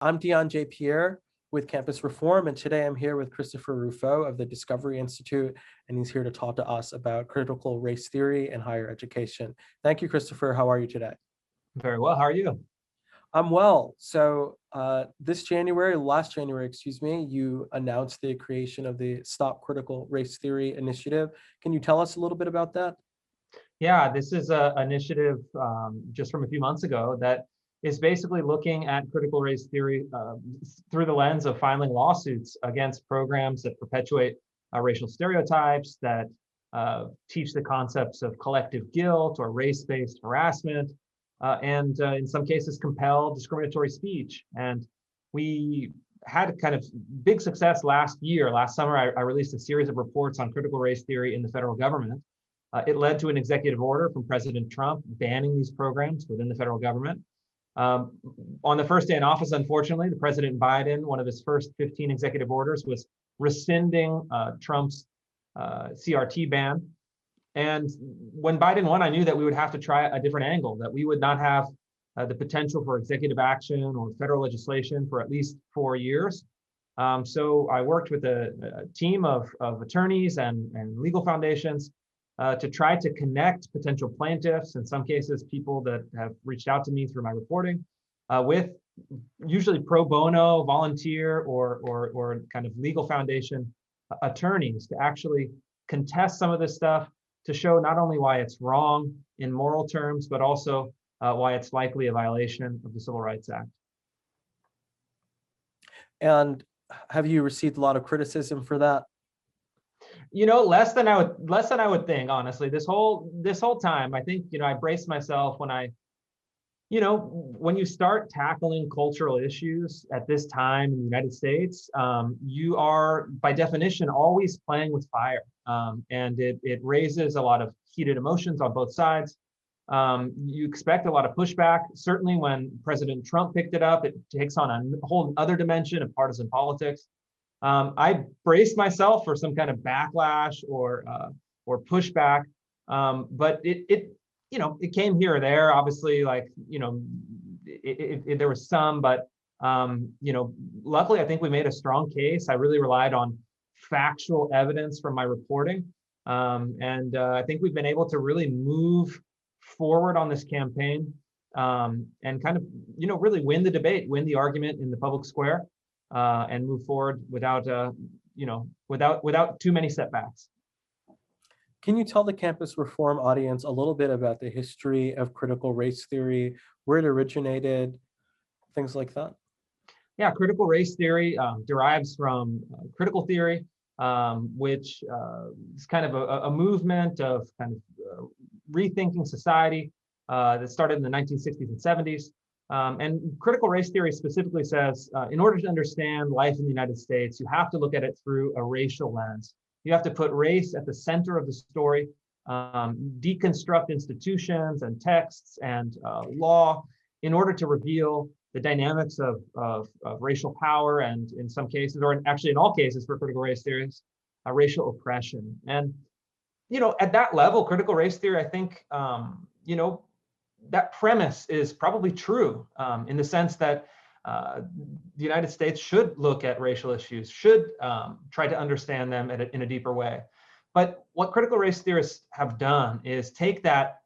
I'm Dion J. Pierre with Campus Reform, and today I'm here with Christopher Rufo of the Discovery Institute, and he's here to talk to us about critical race theory and higher education. Thank you, Christopher. How are you today? Very well. How are you? I'm well. So last January, excuse me, you announced the creation of the Stop Critical Race Theory initiative. Can you tell us a little bit about that? Yeah, this is an initiative just from a few months ago that is basically looking at critical race theory through the lens of filing lawsuits against programs that perpetuate racial stereotypes, that teach the concepts of collective guilt or race-based harassment, and in some cases compel discriminatory speech. And we had kind of big success last year. Last summer, I released a series of reports on critical race theory in the federal government. It led to an executive order from President Trump banning these programs within the federal government. On the first day in office, unfortunately, the President Biden, one of his first 15 executive orders was rescinding Trump's CRT ban. And when Biden won, I knew that we would have to try a different angle, that we would not have the potential for executive action or federal legislation for at least 4 years. So I worked with a team of attorneys and legal foundations to try to connect potential plaintiffs, in some cases people that have reached out to me through my reporting, with usually pro bono, volunteer, or kind of legal foundation attorneys to actually contest some of this stuff, to show not only why it's wrong in moral terms, but also why it's likely a violation of the Civil Rights Act. And have you received a lot of criticism for that? You know, less than I would think, honestly. This whole time, I think, I braced myself when when you start tackling cultural issues at this time in the United States, you are by definition always playing with fire, and it raises a lot of heated emotions on both sides. You expect a lot of pushback. Certainly, when President Trump picked it up, it takes on a whole other dimension of partisan politics. I braced myself for some kind of backlash or pushback, but it came here or there. Obviously, there was some, but luckily I think we made a strong case. I really relied on factual evidence from my reporting, and I think we've been able to really move forward on this campaign, and kind of really win the debate, win the argument in the public square. And move forward without too many setbacks. Can you tell the Campus Reform audience a little bit about the history of critical race theory, where it originated, things like that? Yeah, critical race theory derives from critical theory, which is kind of a movement of kind of rethinking society that started in the 1960s and 70s. And critical race theory specifically says, in order to understand life in the United States, you have to look at it through a racial lens. You have to put race at the center of the story, deconstruct institutions and texts and law in order to reveal the dynamics of racial power, and in some cases, or actually in all cases for critical race theories, racial oppression. And, at that level, critical race theory, I think, that premise is probably true, in the sense that the United States should look at racial issues, should try to understand them in a deeper way. But what critical race theorists have done is take that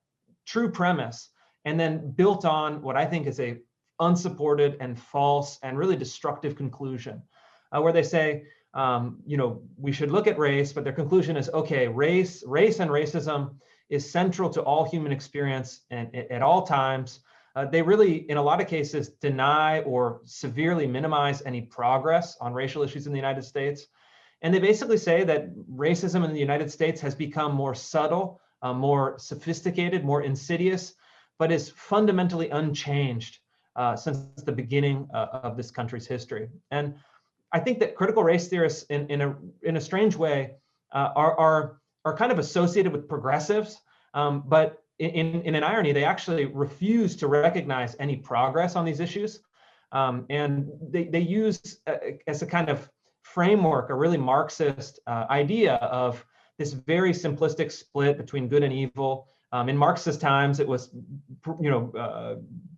true premise and then built on what I think is a unsupported and false and really destructive conclusion, where they say, we should look at race, but their conclusion is, okay, race and racism is central to all human experience and at all times. They really, in a lot of cases, deny or severely minimize any progress on racial issues in the United States. And they basically say that racism in the United States has become more subtle, more sophisticated, more insidious, but is fundamentally unchanged since the beginning of this country's history. And I think that critical race theorists, in a strange way, are kind of associated with progressives, but in an irony, they actually refuse to recognize any progress on these issues. And they use as a kind of framework, a really Marxist idea of this very simplistic split between good and evil. In Marxist times, it was,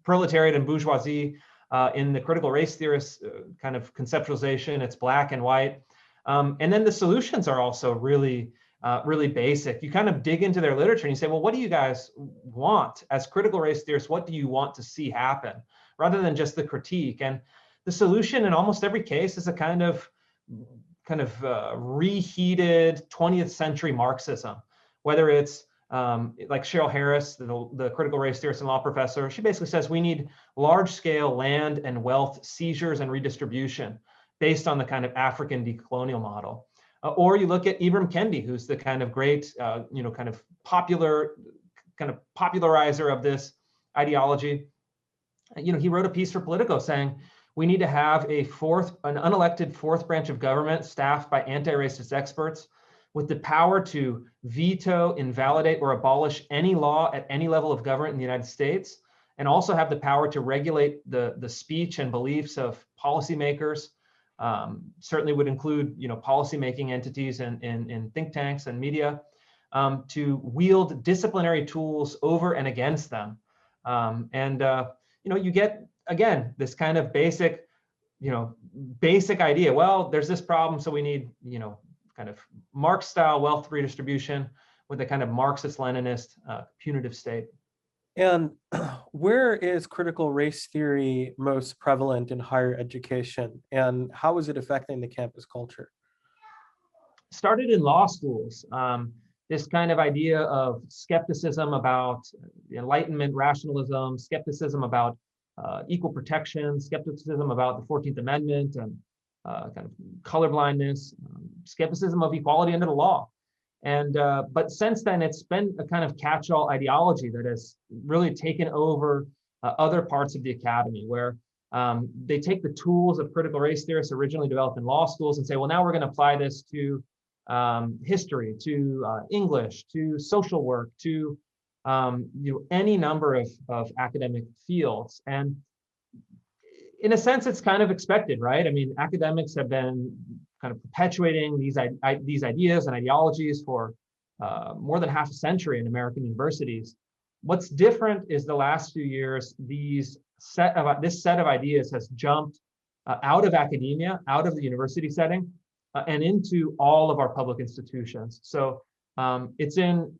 proletariat and bourgeoisie. In the critical race theorist kind of conceptualization, it's black and white. And then the solutions are also really, really basic. You kind of dig into their literature and you say, well, what do you guys want as critical race theorists? What do you want to see happen, rather than just the critique? And the solution in almost every case is a kind of reheated 20th century Marxism, whether it's like Cheryl Harris, the critical race theorist and law professor. She basically says we need large-scale land and wealth seizures and redistribution based on the kind of African decolonial model. Or you look at Ibram Kendi, who's the kind of great, popularizer of this ideology. He wrote a piece for Politico saying we need to have an unelected fourth branch of government staffed by anti-racist experts with the power to veto, invalidate, or abolish any law at any level of government in the United States, and also have the power to regulate the speech and beliefs of policymakers. Certainly would include, policymaking entities and think tanks and media, to wield disciplinary tools over and against them. You get, again, this kind of basic idea. Well, there's this problem, so we need, kind of Marx-style wealth redistribution with a kind of Marxist-Leninist punitive state. And where is critical race theory most prevalent in higher education, and how is it affecting the campus culture? Started in law schools. This kind of idea of skepticism about Enlightenment rationalism, skepticism about equal protection, skepticism about the 14th Amendment and kind of colorblindness, skepticism of equality under the law. And but since then, it's been a kind of catch-all ideology that has really taken over other parts of the academy, where they take the tools of critical race theorists originally developed in law schools and say, well, now we're going to apply this to history, to English, to social work, to any number of academic fields. And in a sense, it's kind of expected, right? I mean, academics have been kind of perpetuating these ideas and ideologies for more than half a century in American universities. What's different is the last few years, this set of ideas has jumped out of academia, out of the university setting, and into all of our public institutions. So it's in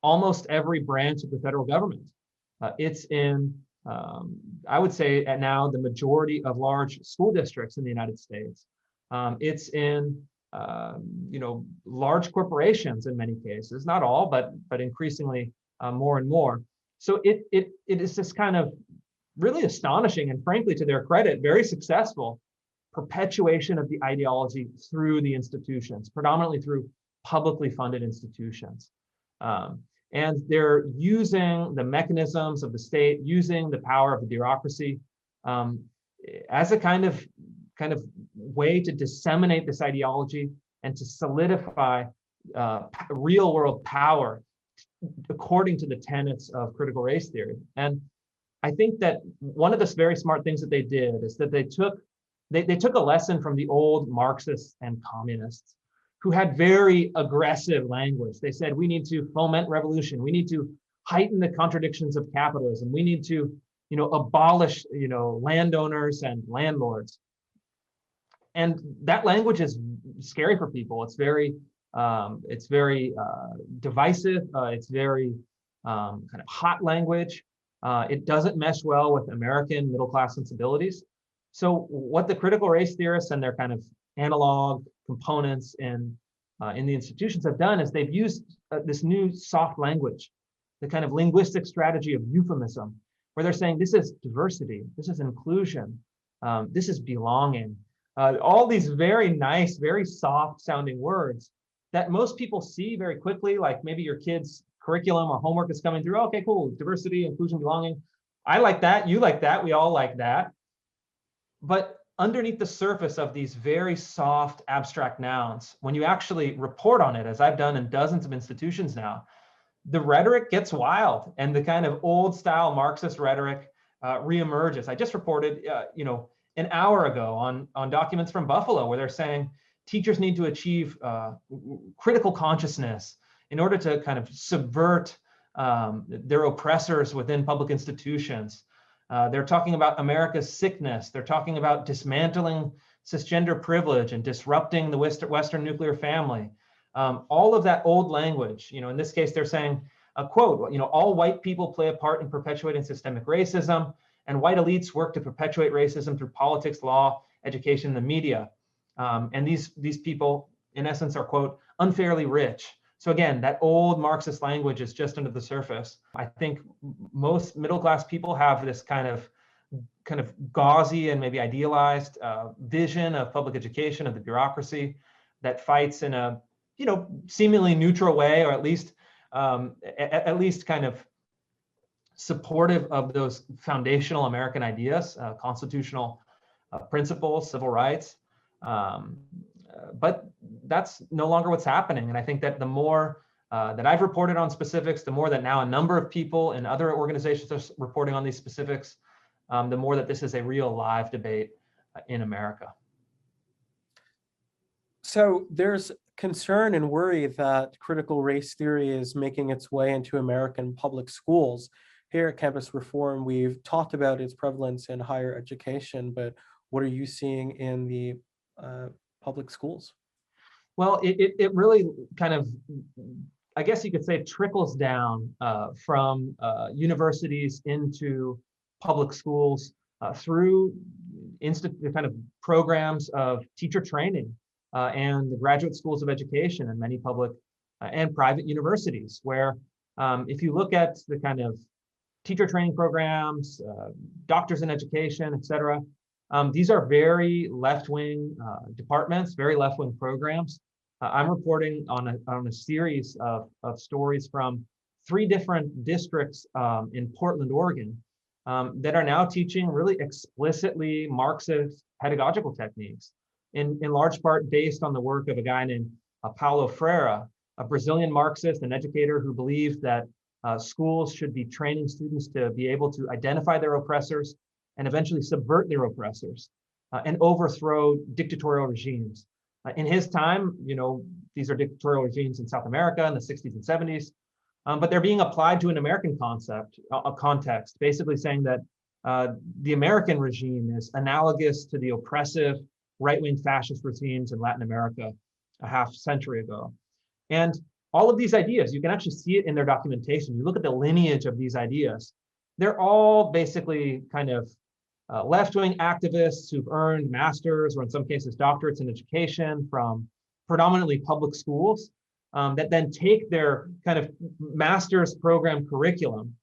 almost every branch of the federal government. It's in, I would say now, the majority of large school districts in the United States. It's in large corporations in many cases, not all, but increasingly more and more. So it is this kind of really astonishing and, frankly, to their credit, very successful perpetuation of the ideology through the institutions, predominantly through publicly funded institutions. And they're using the mechanisms of the state, using the power of the bureaucracy as a kind of way to disseminate this ideology and to solidify real world power according to the tenets of critical race theory. And I think that one of the very smart things that they did is that they took a lesson from the old Marxists and communists who had very aggressive language. They said, we need to foment revolution. We need to heighten the contradictions of capitalism. We need to, abolish, landowners and landlords. And that language is scary for people. It's very divisive. It's very kind of hot language. It doesn't mesh well with American middle-class sensibilities. So what the critical race theorists and their kind of analog components in the institutions have done is they've used this new soft language, the kind of linguistic strategy of euphemism, where they're saying this is diversity, this is inclusion, this is belonging. All these very nice, very soft sounding words that most people see very quickly, like maybe your kid's curriculum or homework is coming through. Okay, cool, diversity, inclusion, belonging. I like that, you like that, we all like that. But underneath the surface of these very soft, abstract nouns, when you actually report on it, as I've done in dozens of institutions now, the rhetoric gets wild and the kind of old style Marxist rhetoric reemerges. I just reported, an hour ago on documents from Buffalo where they're saying teachers need to achieve critical consciousness in order to kind of subvert their oppressors within public institutions. They're talking about America's sickness. They're talking about dismantling cisgender privilege and disrupting the Western nuclear family. All of that old language, in this case, they're saying, quote, all white people play a part in perpetuating systemic racism, and white elites work to perpetuate racism through politics, law, education, and the media. And these people, in essence, are, quote, unfairly rich. So again, that old Marxist language is just under the surface. I think most middle-class people have this kind of gauzy and maybe idealized vision of public education, of the bureaucracy that fights in a seemingly neutral way, or at least kind of supportive of those foundational American ideas, constitutional principles, civil rights. But that's no longer what's happening. And I think that the more that I've reported on specifics, the more that now a number of people in other organizations are reporting on these specifics, the more that this is a real live debate in America. So there's concern and worry that critical race theory is making its way into American public schools. Here at Campus Reform, we've talked about its prevalence in higher education, but what are you seeing in the public schools? Well, it really kind of, I guess you could say, trickles down from universities into public schools through kind of programs of teacher training and the graduate schools of education and many public and private universities, where if you look at the kind of teacher training programs, doctors in education, et cetera, these are very left-wing departments, very left-wing programs. I'm reporting on a series of stories from 3 different districts in Portland, Oregon, that are now teaching really explicitly Marxist pedagogical techniques, in large part based on the work of a guy named Paulo Freire, a Brazilian Marxist and educator who believed that schools should be training students to be able to identify their oppressors and eventually subvert their oppressors and overthrow dictatorial regimes. In his time, these are dictatorial regimes in South America in the 60s and 70s, but they're being applied to an American context, basically saying that the American regime is analogous to the oppressive right-wing fascist regimes in Latin America a half century ago. And all of these ideas, you can actually see it in their documentation. You look at the lineage of these ideas, they're all basically kind of left-wing activists who've earned masters, or in some cases doctorates in education from predominantly public schools, that then take their kind of master's program curriculum,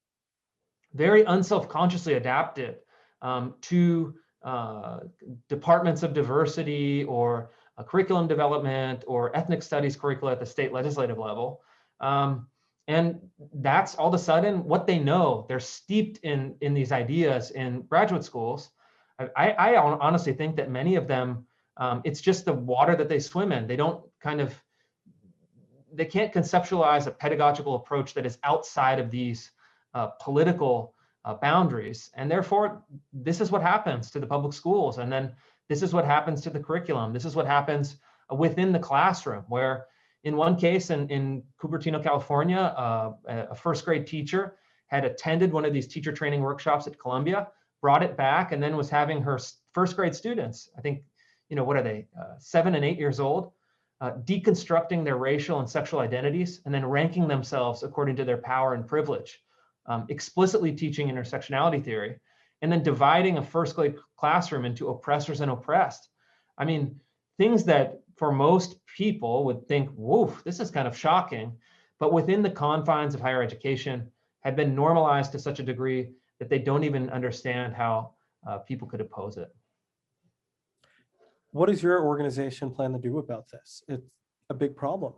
very unselfconsciously adapt it to departments of diversity or curriculum development or ethnic studies curricula at the state legislative level. And that's all of a sudden what they know. They're steeped in these ideas in graduate schools. I honestly think that many of them, it's just the water that they swim in. They can't conceptualize a pedagogical approach that is outside of these political boundaries. And therefore, this is what happens to the public schools. And then this is what happens to the curriculum. This is what happens within the classroom, where in one case in Cupertino, California, a first grade teacher had attended one of these teacher training workshops at Columbia, brought it back, and then was having her first grade students, I think, what are they, 7 and 8 years old, deconstructing their racial and sexual identities and then ranking themselves according to their power and privilege, explicitly teaching intersectionality theory, and then dividing a first grade classroom into oppressors and oppressed. I mean, things that for most people would think, woof, this is kind of shocking, but within the confines of higher education have been normalized to such a degree that they don't even understand how people could oppose it. What does your organization plan to do about this? It's a big problem.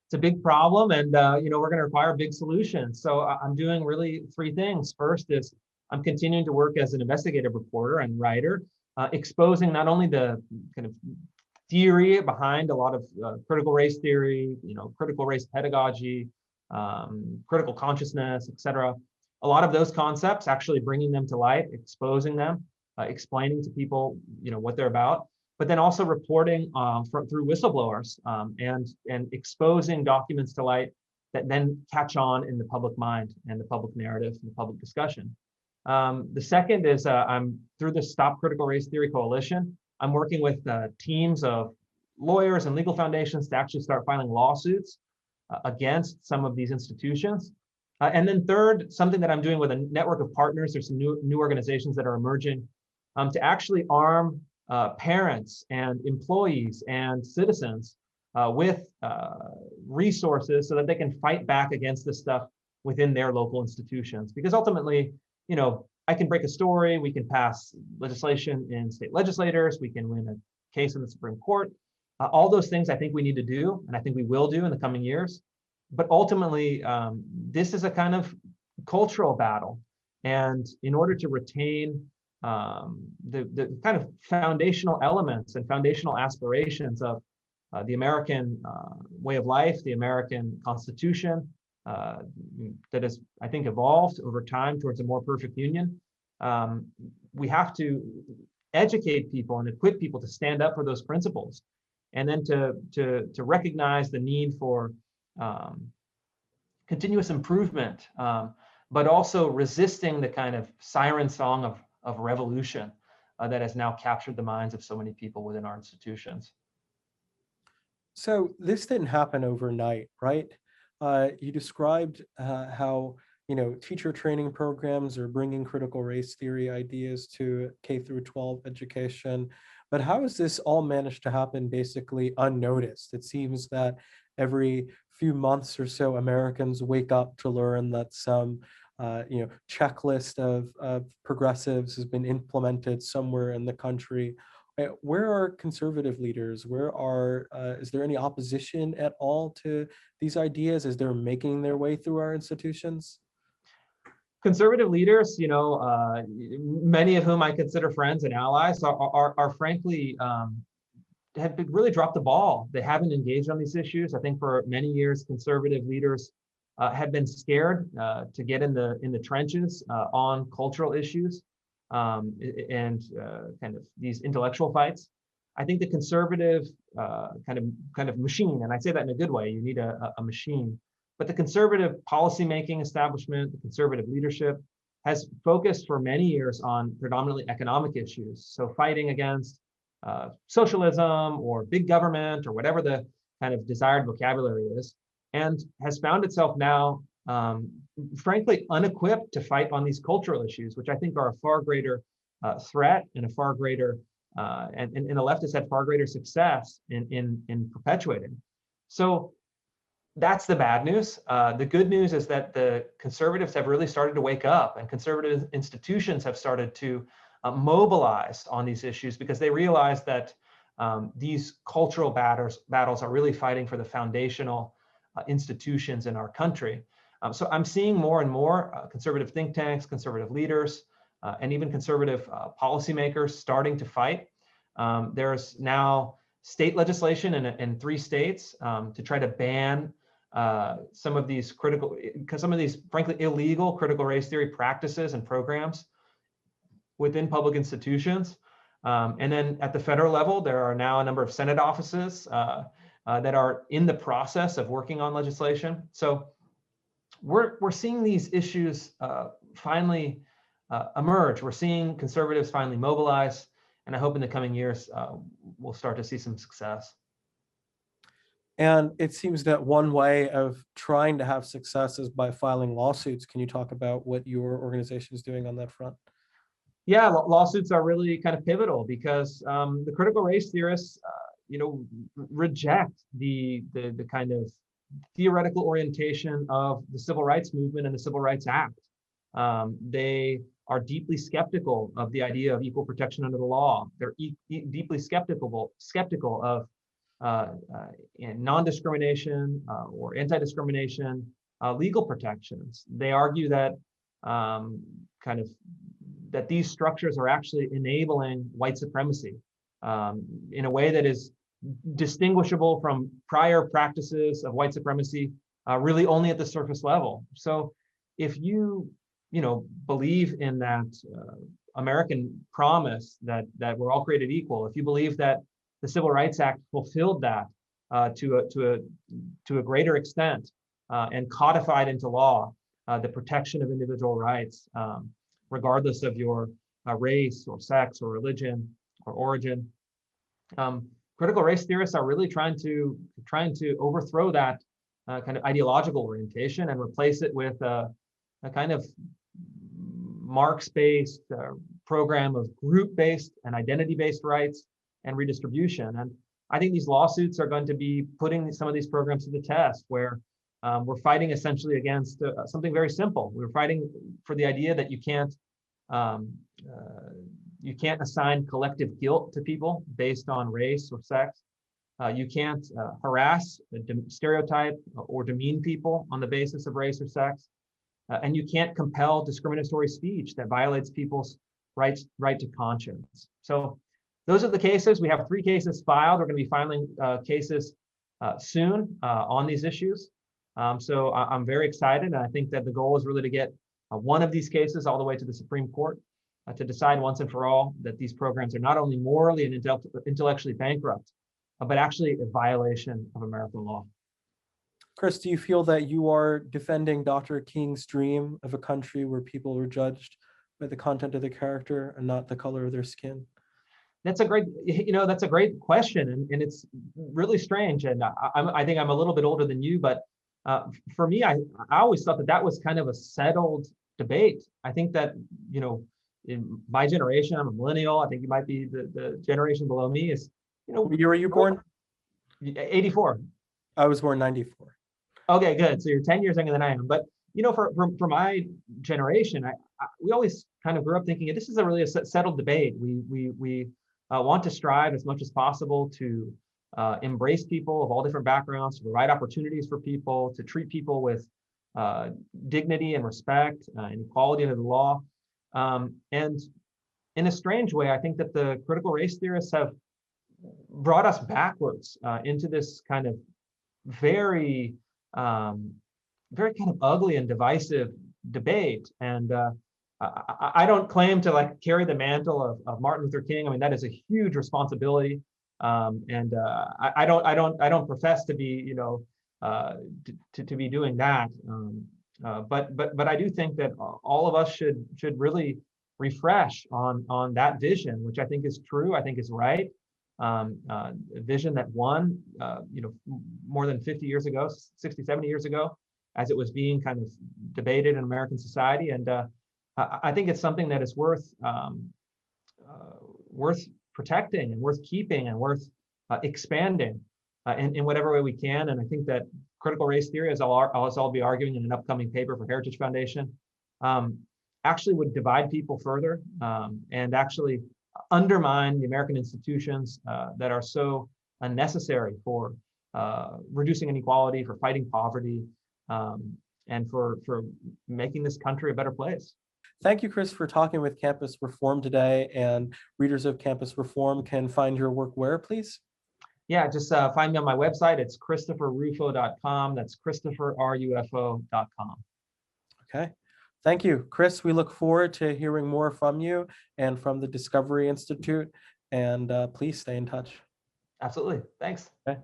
It's a big problem, and we're going to require big solutions. So I'm doing really 3 things. First is I'm continuing to work as an investigative reporter and writer, exposing not only the kind of theory behind a lot of critical race theory, critical race pedagogy, critical consciousness, et cetera. A lot of those concepts, actually bringing them to light, exposing them, explaining to people, what they're about, but then also reporting through whistleblowers and exposing documents to light that then catch on in the public mind and the public narrative and the public discussion. The second is I'm through the Stop Critical Race Theory Coalition. I'm working with teams of lawyers and legal foundations to actually start filing lawsuits against some of these institutions. And then third, something that I'm doing with a network of partners, there's some new organizations that are emerging, to actually arm parents and employees and citizens with resources so that they can fight back against this stuff within their local institutions. Because ultimately, I can break a story, we can pass legislation in state legislators, we can win a case in the Supreme Court. All those things I think we need to do, and I think we will do in the coming years. But ultimately, this is a kind of cultural battle. And in order to retain the kind of foundational elements and foundational aspirations of the American way of life, the American Constitution, that has, I think, evolved over time towards a more perfect union, we have to educate people and equip people to stand up for those principles, and then to recognize the need for continuous improvement, but also resisting the kind of siren song of revolution that has now captured the minds of so many people within our institutions. So this didn't happen overnight, right? You described how teacher training programs are bringing critical race theory ideas to K through 12 education, but how has this all managed to happen basically unnoticed? It seems that every few months or so, Americans wake up to learn that some checklist of progressives has been implemented somewhere in the country. Where are conservative leaders? Is there any opposition at all to these ideas as they're making their way through our institutions? Conservative leaders, many of whom I consider friends and allies, are frankly have really dropped the ball. They haven't engaged on these issues. I think for many years, conservative leaders have been scared to get in the trenches on cultural issues and kind of these intellectual fights. I think the conservative kind of machine, and I say that in a good way, you need a machine, but the conservative policymaking establishment, the conservative leadership has focused for many years on predominantly economic issues. So fighting against socialism or big government or whatever the kind of desired vocabulary is, and has found itself now, frankly, unequipped to fight on these cultural issues, which I think are a far greater threat and a far greater, and the leftists had far greater success in perpetuating. So that's the bad news. The good news is that the conservatives have really started to wake up, and conservative institutions have started to mobilize on these issues because they realize that these cultural battles are really fighting for the foundational institutions in our country. So I'm seeing more and more conservative think tanks, conservative leaders, and even conservative policymakers starting to fight. There's now state legislation in 3 states to try to ban some of these frankly illegal critical race theory practices and programs within public institutions. And then at the federal level, there are now a number of Senate offices that are in the process of working on legislation. So we're seeing these issues finally emerge. We're seeing conservatives finally mobilize, and I hope in the coming years we'll start to see some success. And it seems that one way of trying to have success is by filing lawsuits. Can you talk about what your organization is doing on that front? Yeah, lawsuits are really kind of pivotal because the critical race theorists, reject the kind of theoretical orientation of the Civil Rights Movement and the Civil Rights Act. They are deeply skeptical of the idea of equal protection under the law. They're deeply skeptical of non-discrimination or anti-discrimination legal protections. They argue that that these structures are actually enabling white supremacy in a way that is distinguishable from prior practices of white supremacy, really only at the surface level. So if you believe in that American promise that we're all created equal, if you believe that the Civil Rights Act fulfilled that to a greater extent and codified into law the protection of individual rights, regardless of your race or sex or religion or origin. Critical race theorists are really trying to overthrow that kind of ideological orientation and replace it with a kind of Marx-based program of group-based and identity-based rights and redistribution. And I think these lawsuits are going to be putting some of these programs to the test, where we're fighting essentially against something very simple. We're fighting for the idea that you can't assign collective guilt to people based on race or sex. You can't harass, stereotype, or demean people on the basis of race or sex. And you can't compel discriminatory speech that violates people's right to conscience. So those are the cases. We have 3 cases filed. We're going to be filing cases soon on these issues. So I'm very excited. And I think that the goal is really to get one of these cases all the way to the Supreme Court to decide once and for all that these programs are not only morally and intellectually bankrupt, but actually a violation of American law. Chris, do you feel that you are defending Dr. King's dream of a country where people were judged by the content of their character and not the color of their skin? That's a great question, and it's really strange. And I think I'm a little bit older than you, but for me, I always thought that was kind of a settled debate. I think that, in my generation, I'm a millennial. I think you might be the generation below me is, What year were you born? 84. I was born 94. Okay, good. So you're 10 years younger than I am. But for my generation, we always kind of grew up thinking this is a settled debate. We want to strive as much as possible to embrace people of all different backgrounds, to provide opportunities for people, to treat people with dignity and respect and equality under the law. And in a strange way, I think that the critical race theorists have brought us backwards into this kind of very kind of ugly and divisive debate. And I don't claim to carry the mantle of Martin Luther King. I mean, that is a huge responsibility. And I don't profess to be, to be doing that. But I do think that all of us should really refresh on that vision, which I think is true. I think is right. A vision that won, more than 50 years ago, 60, 70 years ago, as it was being kind of debated in American society. And I think it's something that is worth protecting and worth keeping and worth expanding in whatever way we can. And I think that critical race theory, as I'll be arguing in an upcoming paper for Heritage Foundation, actually would divide people further and actually undermine the American institutions that are so unnecessary for reducing inequality, for fighting poverty, and for making this country a better place. Thank you, Chris, for talking with Campus Reform today. And readers of Campus Reform can find your work where, please? Yeah, just find me on my website. It's ChristopherRufo.com. That's ChristopherRufo.com. Okay. Thank you, Chris. We look forward to hearing more from you and from the Discovery Institute. And please stay in touch. Absolutely. Thanks. Okay.